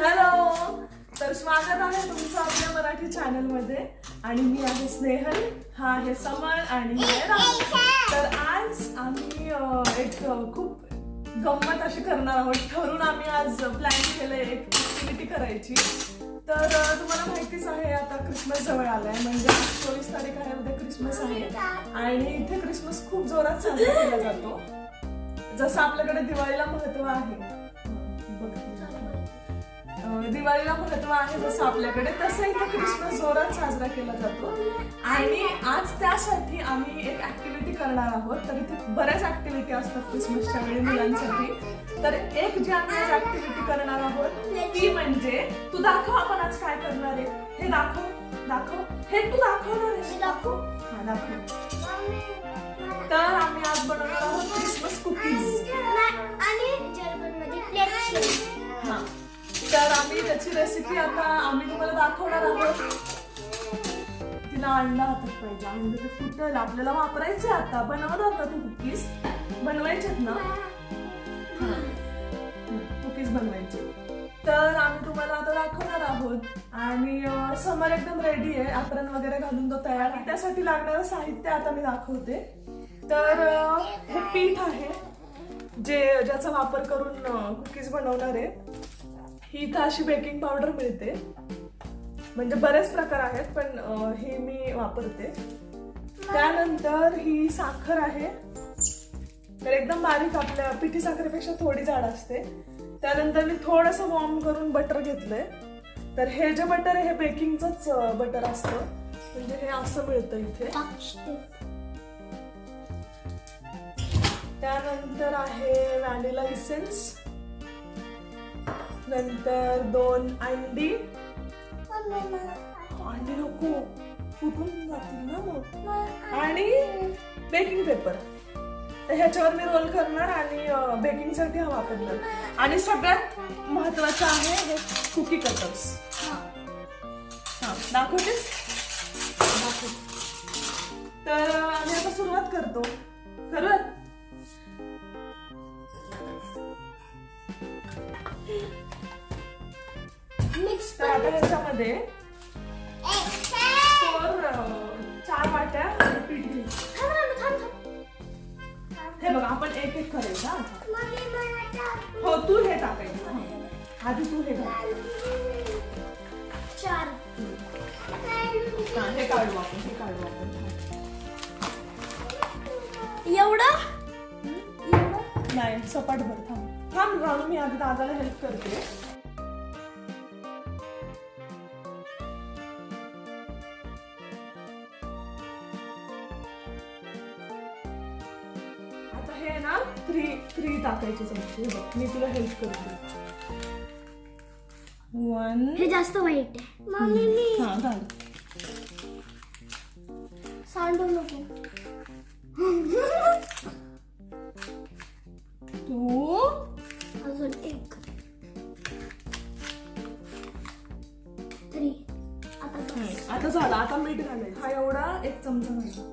Hello, तर स्वागत आहे तुमचं आपल्या मराठी चॅनल मध्ये. आणि मी आहे स्नेहल, हा आहे समर आणि हे राहुल. तर आज आम्ही एक खूप गंमत अशी करणार आहोत. ठरून आम्ही आज प्लॅन केलंय एक ऍक्टिव्हिटी करायची. तर तुम्हाला माहितीच आहे आता क्रिसमस जवळ आलाय, म्हणजे 24 तारीख आहे, उद्या क्रिसमस आहे. आणि इथे क्रिसमस खूप जोरात साजरा केला जातो. जसं आपल्याकडे दिवाळीला महत्व आहे, दिवाळीला महत्व आहे जसं आपल्याकडे, तसं इथे क्रिसमस जोरात साजरा केला जातो. आणि आज त्यासाठी आम्ही एक ऍक्टिव्हिटी करणार आहोत. तर इथे बऱ्याच ऍक्टिव्हिटी असतात क्रिसमसच्या वेळी मुलांसाठी. तर एक जी आम्ही आज ऍक्टिव्हिटी करणार आहोत ती म्हणजे, तू दाखव आपण आज काय करणार आहे. हे दाखव हे तू दाखवणार आहे. दाखव. तर आम्ही आज बनवणार आहोत क्रिसमस कुकीज आणि जर्मनमध्ये प्लेट्स. हा, तर आम्ही त्याची रेसिपी आता आम्ही तुम्हाला दाखवणार आहोत. तिला अंडा हातात पाहिजे, अंड तर फुटेल, आपल्याला वापरायचे. आता बनवणार का तू कुकीज? बनवायचेत ना, कुकीज बनवायचे. तर आम्ही तुम्हाला आता दाखवणार आहोत. आणि समर एकदम रेडी आहे, ऍप्रन वगैरे घालून तो तयार आहे. त्यासाठी लागणारं साहित्य आता मी दाखवते. तर हे पीठ आहे ज्याचा वापर करून कुकीज बनवणार आहे. ही इथं अशी बेकिंग पावडर मिळते, म्हणजे बरेच प्रकार आहेत पण ही मी वापरते. त्यानंतर ही साखर आहे, तर एकदम बारीक, आपल्या पिठी साखरेपेक्षा थोडी जाड असते. त्यानंतर मी थोडंसं वॉर्म करून बटर घेतलंय. तर हे जे बटर आहे हे बेकिंगचंच बटर असतं, म्हणजे हे असं मिळतं इथे. त्यानंतर आहे व्हॅनिला इसेन्स. नंतर 2 अंडी नको, फुटून जातील ना मग. आणि बेकिंग पेपर. तर ह्याच्यावर मी रोल करणार आणि बेकिंगसाठी हा वापरणार. आणि सगळ्यात महत्वाचं आहे हे कुकी कटर्स. हा, दाखवतेस? तर आम्ही आता सुरुवात करतो. करूयात. तर आता याच्यामध्ये 4 वाट्या पीठ घे. हे बघा, आपण एक एक करायचं. हो, तू हे टाकायचं आधी, तू हे घाल. 4 हे काढू आपण, एवढं नाही, सपाट भर. थांब राहून मी आधी दादाला हेल्प करते. आता हे ना 3 टाकायचे चमचे. बघ, मी तुला हेल्प करते. 1. हे जास्त वाईट आहे मम्मी. हा, घाल. सांडू नको. 2. अजून 1. 3. आता झालं. आता मीठ घालायचं. हा एवढा 1 चमचा घाल.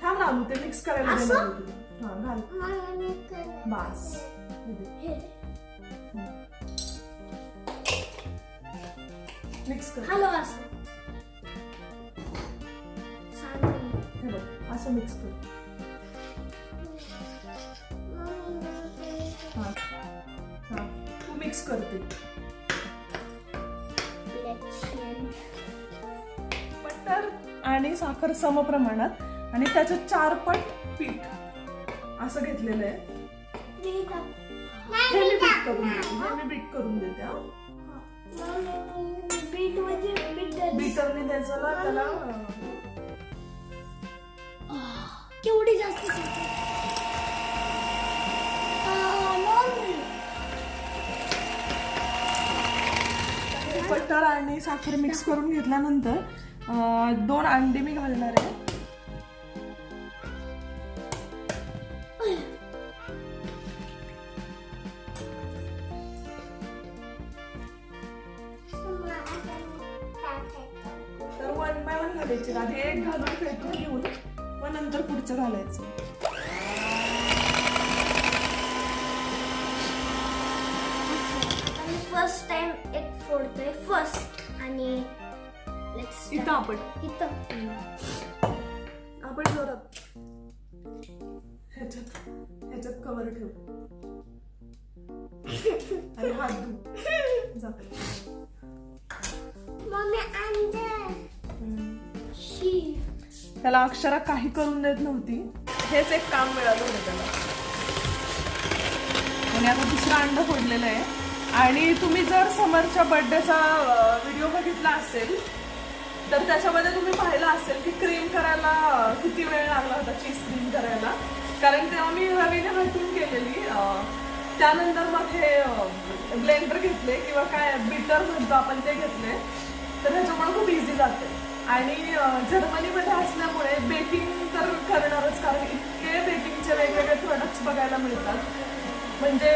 थांब ना, ते मिक्स करायला देणार तुला. हा, घाल. बास. मिक्स कर. हॅलो, असं हे बघ, असं मिक्स कर. हा, तू मिक्स करते. बटर आणि साखर समप्रमाणात, आणि त्याचं 4 पट पीठ असं घेतलेलं आहे. हे मी बीट करून देते. बीटरने त्याला केवढी जास्त बटर आणि साखर मिक्स करून घेतल्यानंतर 2 अंडी मी घालणार आहे. तर 1 by 1 घालायचे. आधी एक घालून फेटून घेऊन मग नंतर पुढचं घालायचं. फर्स्ट टाइम एक फोडतोय फर्स्ट आणि let's इथं start. आपण इथं आपण जोरात ह्याच्यात कवर ठेव आणि हात धु जा. मम्मी अंदर शी त्याला अक्षरा काही करून देत नव्हती. हेच एक काम मिळालं होतं त्याला. आणि आता दुसरं अंड फोडलेलं आहे. आणि तुम्ही जर समरच्या बर्थडेचा व्हिडिओ बघितला असेल तर त्याच्यामध्ये तुम्ही पाहिलं असेल की क्रीम करायला किती वेळ लागला होता, चीज क्रीम करायला. कारण तेव्हा मी रवीने हटून केलेली. त्यानंतर मग हे ब्लेंडर घेतले किंवा काय बीटर म्हणतो आपण ते घेतले. तर त्याच्यामुळे खूप इझी जाते. आणि जर्मनीमध्ये असल्यामुळे बेकिंग तर करणारच, कारण इतके बेकिंगचे वेगवेगळे प्रोडक्ट्स बघायला मिळतात. म्हणजे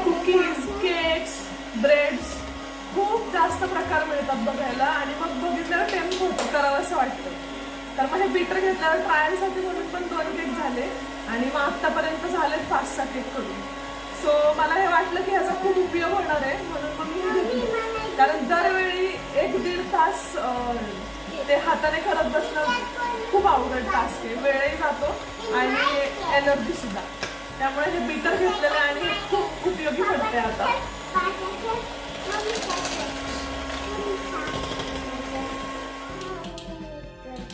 कुकीज, केक्स, ब्रेड्स खूप जास्त प्रकार मिळतात बघायला. आणि मग बघितल्यावर टेम्प्ट होतं, करावं असं वाटतं. तर मग हे बीटर घेतल्यावर ट्रायलसाठी म्हणून पण 2 केक झाले आणि मग आत्तापर्यंत झाले 5-6 केक करून. सो मला हे वाटलं की ह्याचा खूप उपयोग होणार आहे, म्हणून मग मी हे घेतलं. कारण दरवेळी 1-1.5 तास ते हाताने करत बसणं खूप अवघड टास्क आहे. वेळही जातो आणि एनर्जी सुद्धा. त्यामुळे हे बीटर घेतलेलं आहे आणि हे खूप उपयोगी पडते आता.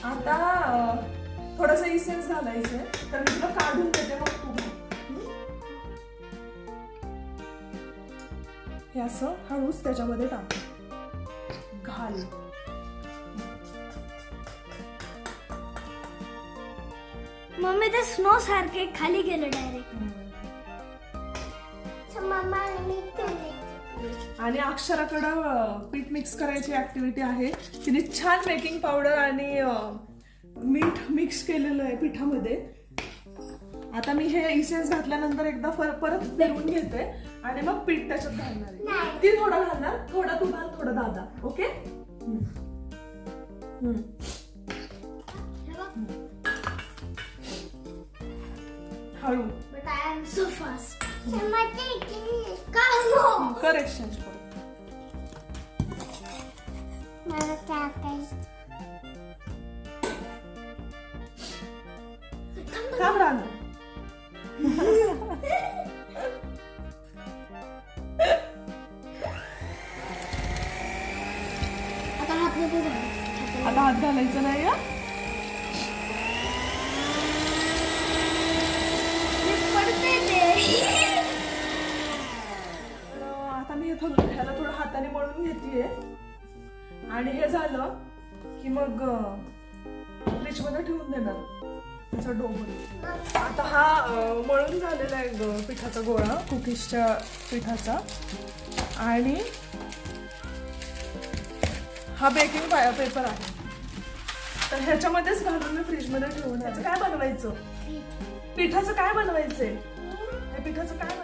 आता थोडंसं इसेन्स घालायचंय, तर मी तुला काढून देते मग तू घाल. हे असं हळूच त्याच्यामध्ये टाक, घाल. मम्मी ते स्नो सारखे खाली गेलं डायरेक्ट. आणि अक्षराकडं पीठ मिक्स करायची ऍक्टिव्हिटी आहे. तिने छान बेकिंग पावडर आणि मीठ मिक्स केलेलं आहे पिठामध्ये. आता मी हे इसेन्स घातल्यानंतर एकदा परत फिरवून घेते आणि मग पीठ त्याच्यात घालणार आहे. ती थोडं घालणार, थोडं तू घाल, थोडं दादा. ओके. हळू But I am so fast. Come कर एक्सचेंज कर. थांब राहणार. आता हात नको घाल. आता हात घालायचं नाही. पडते ते. आता मी ह्याला थोडं हाताने मळून घेतेय. आणि हे झालं की मग फ्रीज मध्ये ठेवून देणार त्याचा डो बनवून. आता हा मळून झालेला आहे पिठाचा गोळा, कुकीजच्या पिठाचा. आणि हा बेकिंग पेपर आहे. तर ह्याच्यामध्येच घालून मी फ्रीज मध्ये ठेवून. ह्याचं काय बनवायचं, पिठाचं काय बनवायचंय, हे पिठाचं काय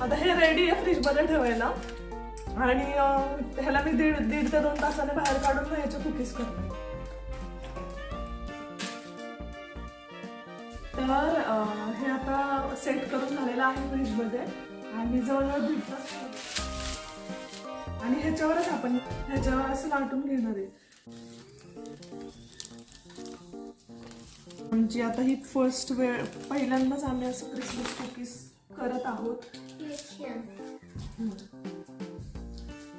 आता हे रेडी आहे फ्रीज मध्ये ठेवायला. आणि ह्याला मी 1.5 ते 2 तासाने बाहेर काढून ह्याचे कुकीज करते. तर हे आता सेट करून झालेलं आहे फ्रीज मध्ये आणि जवळजवळ 1.5 तास. आणि ह्याच्यावरच आपण ह्याच्यावर असं लाटून घेणार आहे. म्हणजे आता ही फर्स्ट वेळ पहिल्यांदाच आम्ही असं क्रिसमस कुकीज करत आहोत.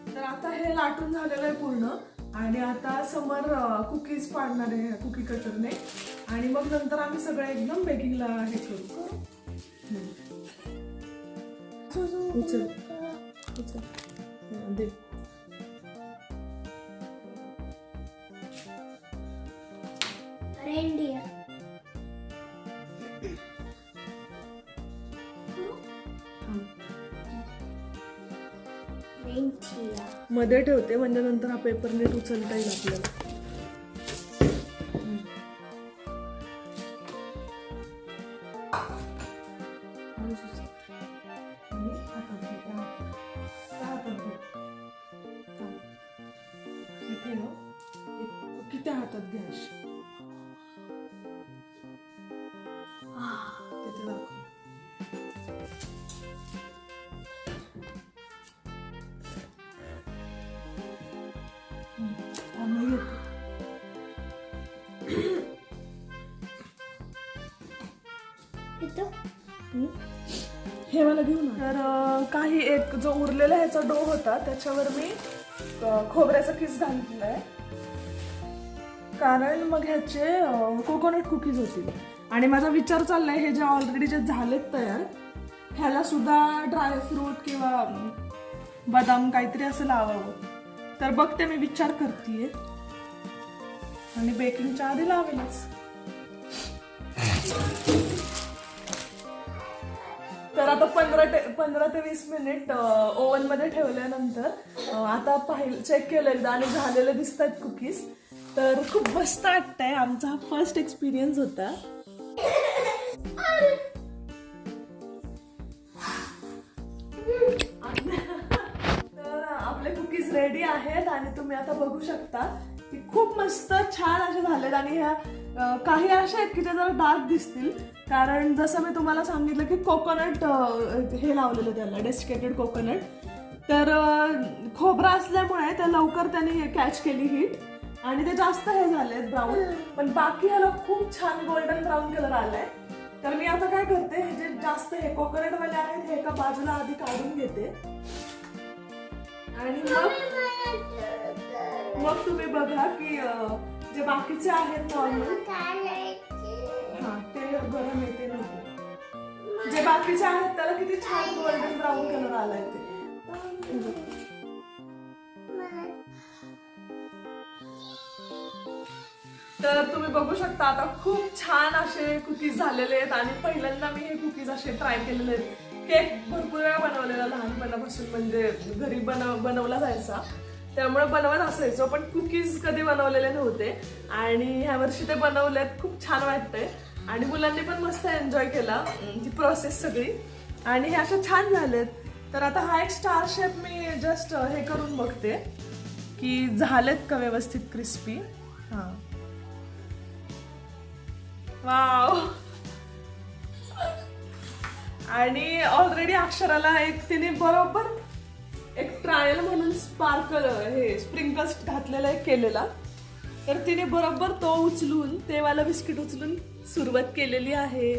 तर आता हे लाटून झालेलं आहे पूर्ण. आणि आता समर कुकीज पाडणार आहे कुकी कटरने. आणि मग नंतर आम्ही सगळे एकदम बेकिंगला हे करू. उचल उचल दे. रेनडियर. मध्ये ठेवते म्हणजे नंतर हा पेपर नीट उचलता येईल आपल्याला. किती हातात घ्या. हे मला घेऊन तर काही एक जो उरलेला ह्याचा डो होता त्याच्यावर मी खोबऱ्याचा किस घातलाय, कारण मग ह्याचे कोकोनट कुकीज होतील. आणि माझा विचार चाललाय हे जे ऑलरेडी जे झालेत तयार ह्याला सुद्धा ड्रायफ्रूट किंवा बदाम काहीतरी असं लावावं. तर बघते मी, विचार करतेय आणि बेकिंगच्या आधी लावेलच. तर आता 15 ते 20 मिनिट ओव्हन मध्ये ठेवल्यानंतर आता चेक केलं एकदा आणि झालेले दिसत आहेत कुकीज. तर खूप मस्त वाटतंय. आमचा हा फर्स्ट एक्सपिरियन्स होता. तर आपले कुकीज रेडी आहेत आणि तुम्ही आता बघू शकता की खूप मस्त छान असे झालेत. आणि ह्या काही अशा आहेत की ज्या जरा डार्क दिसतील, कारण जसं मी तुम्हाला सांगितलं की कोकोनट हे लावलेलं त्याला, डेसिकेटेड कोकोनट. तर खोबरा असल्यामुळे त्या लवकर त्याने हे कॅच केली हीट आणि ते जास्त हे झाले ब्राऊन. पण बाकी ह्याला खूप छान गोल्डन ब्राऊन कलर आलाय. तर मी आता काय करते, हे जे जास्त हे कोकोनट वाले आहेत हे एका बाजूला आधी काढून घेते आणि मग तुम्ही बघा की जे बाकीचे आहेत नॉर्मल, हा ते गरम येते नको, जे बाकीचे आहेत त्याला किती छान गोल्डन ब्राऊन कलर आलाय ते. तर तुम्ही बघू शकता आता खूप छान असे कुकीज झालेले आहेत. आणि पहिल्यांदा मी हे कुकीज असे ट्राय केलेले आहेत. केक भरपूर वेळा बनवलेला लहानपणापासून, म्हणजे घरी बनवला जायचा त्यामुळे बनवत असायचो, पण कुकीज कधी बनवलेले नव्हते. आणि ह्या वर्षी ते बनवलेत, खूप छान वाटतंय. आणि मुलांनी पण मस्त एन्जॉय केला ती प्रोसेस सगळी, आणि हे असे छान झालेत. तर आता हा एक स्टार शेप मी जस्ट हे करून बघते की झालेत का व्यवस्थित क्रिस्पी. हा, वाव. आणि ऑलरेडी अक्षराला तिने बरोबर एक ट्रायल म्हणून स्पार्कल हे स्प्रिंकल्स घातलेला एक केलेला. तर तिने बरोबर तो उचलून, ते वाला बिस्किट उचलून सुरुवात केलेली आहे.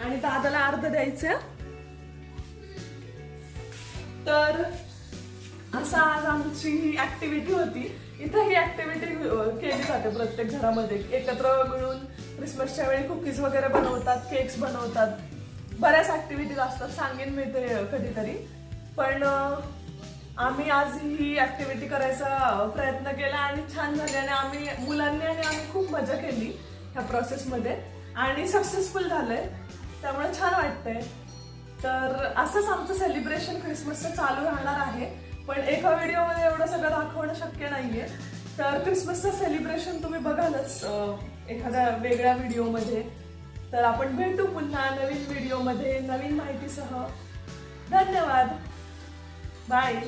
आणि दादाला अर्ध द्यायचं. तर असा आज आमची ही ऍक्टिव्हिटी होती. इथं ही ऍक्टिव्हिटी केली जाते प्रत्येक घरामध्ये, एकत्र मिळून क्रिसमसच्या वेळी कुकीज वगैरे बनवतात, केक्स बनवतात, बऱ्याच ऍक्टिव्हिटीज असतात. सांगेन मी ते कधीतरी. पण आम्ही आज ही ऍक्टिव्हिटी करायचा प्रयत्न केला आणि छान झाली. आणि मुलांनी आणि आम्ही खूप मजा केली ह्या प्रोसेसमध्ये आणि सक्सेसफुल झालंय, त्यामुळे छान वाटतंय. तर असंच आमचं सेलिब्रेशन क्रिसमसचं चालू राहणार आहे. पण एका व्हिडिओमध्ये एवढं सगळं दाखवणं शक्य नाहीये. तर क्रिसमसचं सेलिब्रेशन तुम्ही बघालच एखाद्या वेगळ्या व्हिडिओमध्ये. तर आपण भेटू पुन्हा नवीन व्हिडिओमध्ये नवीन माहितीसह. धन्यवाद. बाय.